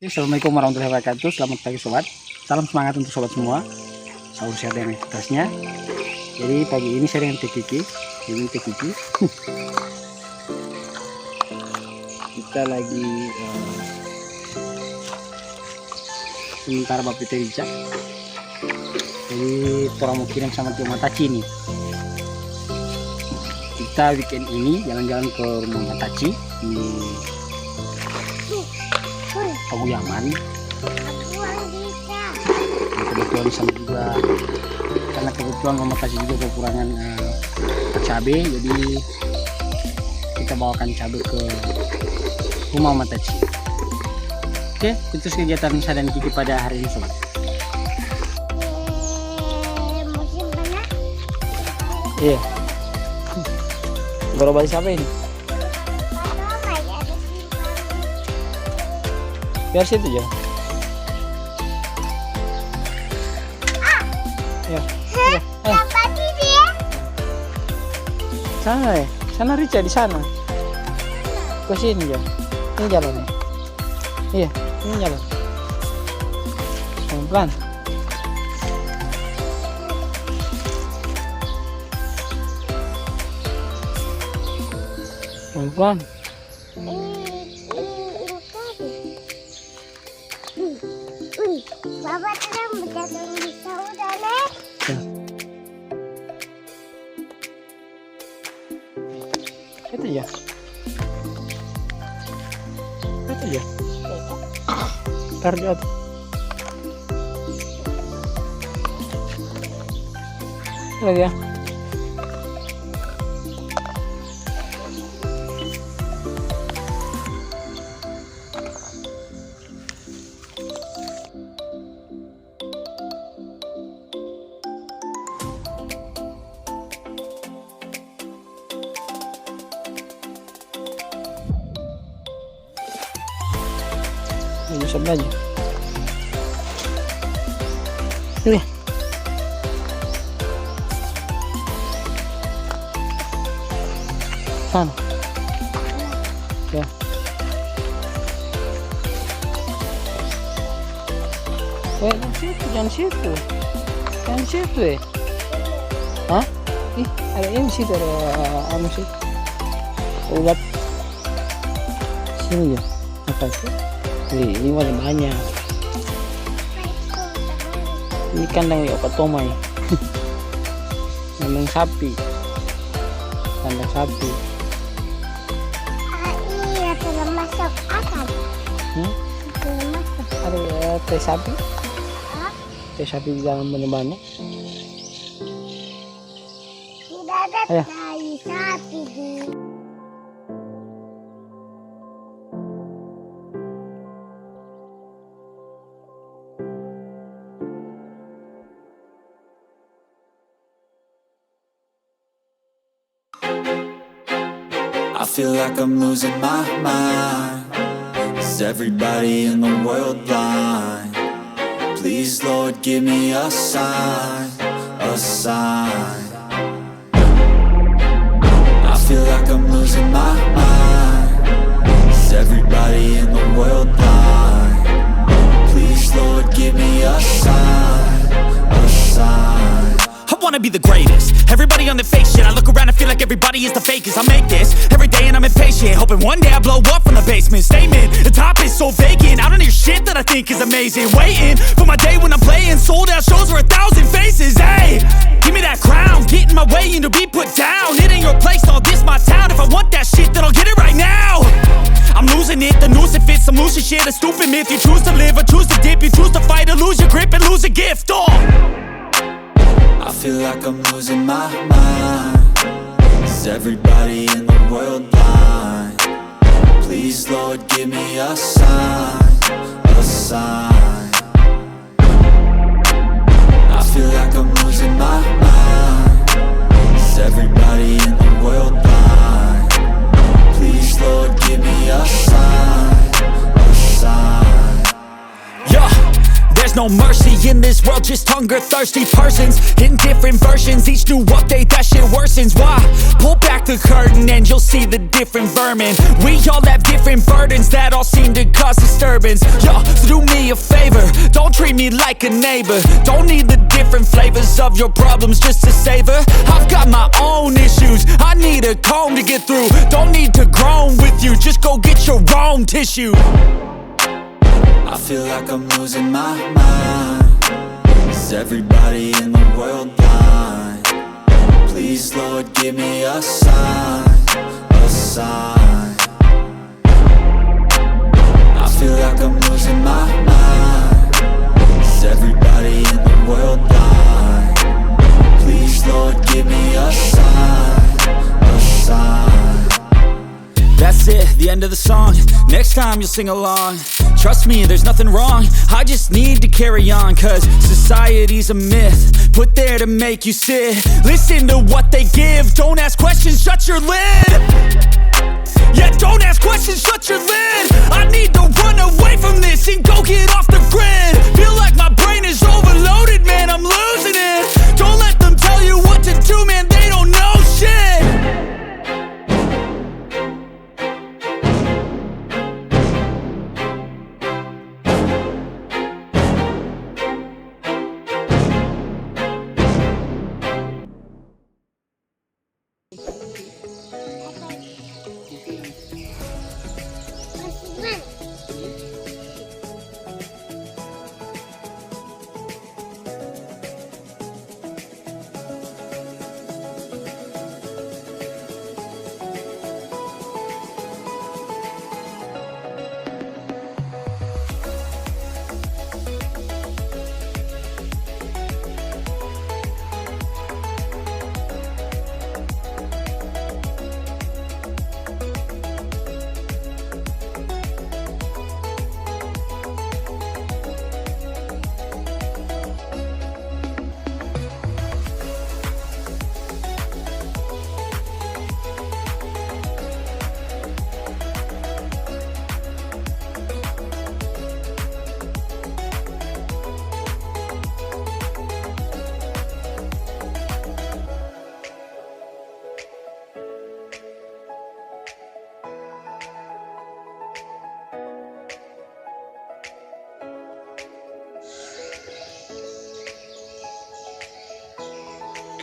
Assalamualaikum warahmatullahi wabarakatuh. Selamat pagi sobat. Salam semangat untuk sobat semua. Sahur sehat dan aktivitasnya. Jadi pagi ini saya dengan Teh Kiki. Ini Teh Kiki. Kita lagi sementara Bapak Terija. Jadi orang mau kirim sama Tio Mataci nih. Kita weekend ini jalan-jalan ke rumah Mataci di Paguyaman. Kebetulan sama juga karena kebetulan Mama Tasya juga kekurangan cabai, jadi kita bawakan cabai ke rumah Mama Tasya. Oke, itu kegiatan saya dan Kiki pada hari ini sobat. Musim panas. Iya. Gerobak siapa ini? Biar situ aja. Ya. Dapat dia. Sana ya. Sana Rica di sana. Ke sini ya. Ini jalannya. Iya, ini jalan. Pelan-pelan. Pelan-pelan. Bapak sedang berjalan di saudara. Itu ya. Itu ya. Taruh di atas. Lagi ya. Bisa belajar. Ini. Sana. Ya. Jangan situ, jangan situ. Jangan situ ya. Hah? Ih, ada ini situ, ada anu sih. Obat. Sini ya. Apa itu? Ini warna banyak. Ini kandang opat tomai. Kandang sapi. Kandang sapi. Iya, telah masuk akal. Telah masuk. Ada teh sapi. Hah? Teh sapi di dalam banyak-banyak. Tidak ada Ayo. tai sapi di. I feel like I'm losing my mind. Is everybody in the world blind? Please, Lord, give me a sign, a sign. I feel like I'm losing my mind. Is everybody in the world blind? Please, Lord, give me a sign, a sign. I wanna be the greatest. Everybody on the fake shit. I look around and feel like everybody is the fakest. I make this every day and I'm impatient, hoping one day I blow up from the basement. Statement, the top is so vacant. I don't hear shit that I think is amazing. Waiting for my day when I'm playing sold out shows for 1,000 faces. Hey, give me that crown, get in my way and to be put down. It ain't your place, all this my town. If I want that shit, then I'll get it right now. I'm losing it, the noose it fits. I'm losing shit, a stupid myth. You choose to live or choose to dip. You choose to fight or lose your grip and lose a gift. Oh, I feel like I'm losing my mind. Is everybody in the world blind? Please, Lord, give me a sign, a sign. I feel like I'm losing my mind. Is everybody in the world blind? Please, Lord, give me a sign, a sign. yeah. There's There's no mercy in this world, just hunger-thirsty persons in different versions. Each new update, that shit worsens. Why? Pull back the curtain and you'll see the different vermin. We all have different burdens that all seem to cause disturbance. Yo, so do me a favor, don't treat me like a neighbor. Don't need the different flavors of your problems just to savor. I've got my own issues, I need a comb to get through. Don't need to groan with you, just go get your own tissue. I feel like I'm losing my mind. Is everybody in the world blind? Please, Lord, give me a sign, a sign. I feel like I'm losing my mind. Is everybody in the world blind? Please, Lord, give me a sign, a sign. That's it, the end of the song. Next time you'll sing along. Trust me, there's nothing wrong, I just need to carry on. Cause society's a myth, put there to make you sit. Listen to what they give, don't ask questions, shut your lid. Yeah, don't ask questions, shut your lid. I need to run away from this and go get off the grid. Feel like my brain is overloaded, man, I'm losing it. Don't let them tell you what to do, man, they don't know shit.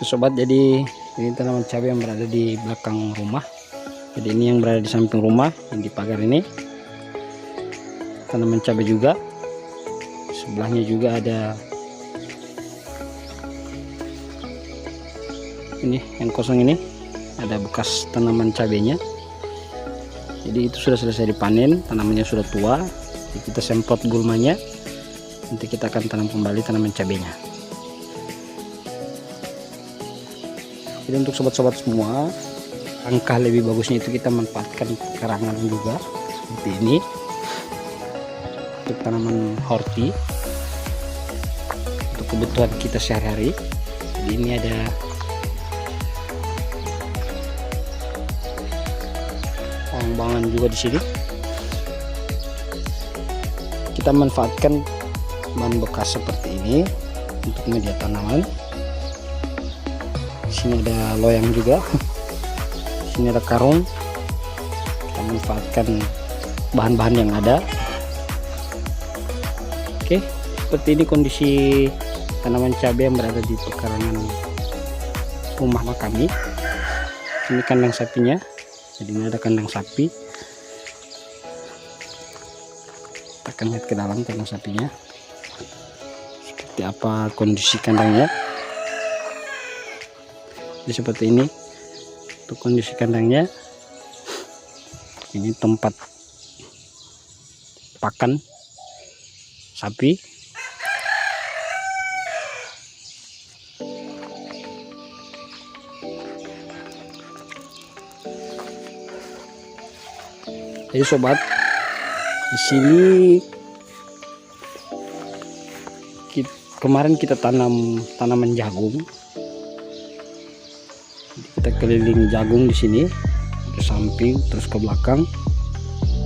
Oke sobat, jadi ini tanaman cabai yang berada di belakang rumah. Jadi ini yang berada di samping rumah, yang di pagar ini tanaman cabai juga. Sebelahnya juga ada ini yang kosong, ini ada bekas tanaman cabainya. Jadi itu sudah selesai dipanen, tanamannya sudah tua. Jadi kita semprot gulmanya, nanti kita akan tanam kembali tanaman cabainya. Jadi untuk sobat-sobat semua, langkah lebih bagusnya itu kita manfaatkan pekarangan juga seperti ini untuk tanaman horti untuk kebutuhan kita sehari-hari. Jadi ini ada pengembangan juga di sini. Kita manfaatkan bahan bekas seperti ini untuk media tanaman. Sini ada loyang juga, sini ada karung. Kita manfaatkan bahan-bahan yang ada. Oke, seperti ini kondisi tanaman cabai yang berada di pekarangan rumah kami. Ini kandang sapinya, jadi ini ada kandang sapi. Kita akan lihat ke dalam kandang sapinya, seperti apa kondisi kandangnya. Jadi seperti ini untuk kondisi kandangnya. Ini tempat pakan sapi. Jadi sobat, di sini kemarin kita tanam tanaman jagung. Kita keliling jagung di sini, ke samping terus ke belakang,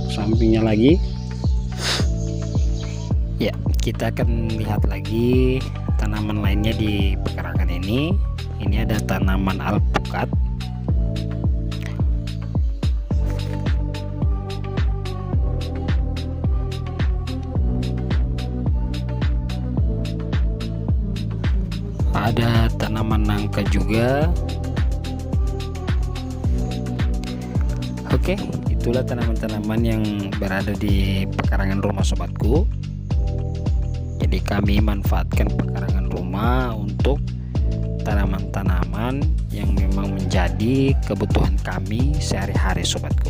sampingnya lagi. Ya, kita akan lihat lagi tanaman lainnya di pekarangan ini. Ini ada tanaman alpukat. Ada tanaman nangka juga. Oke, itulah tanaman-tanaman yang berada di pekarangan rumah sobatku. Jadi kami manfaatkan pekarangan rumah untuk tanaman-tanaman yang memang menjadi kebutuhan kami sehari-hari sobatku.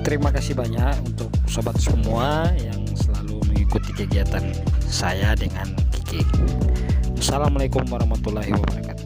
Terima kasih banyak untuk sobat semua yang selalu mengikuti kegiatan saya dengan Kiki. Assalamualaikum warahmatullahi wabarakatuh.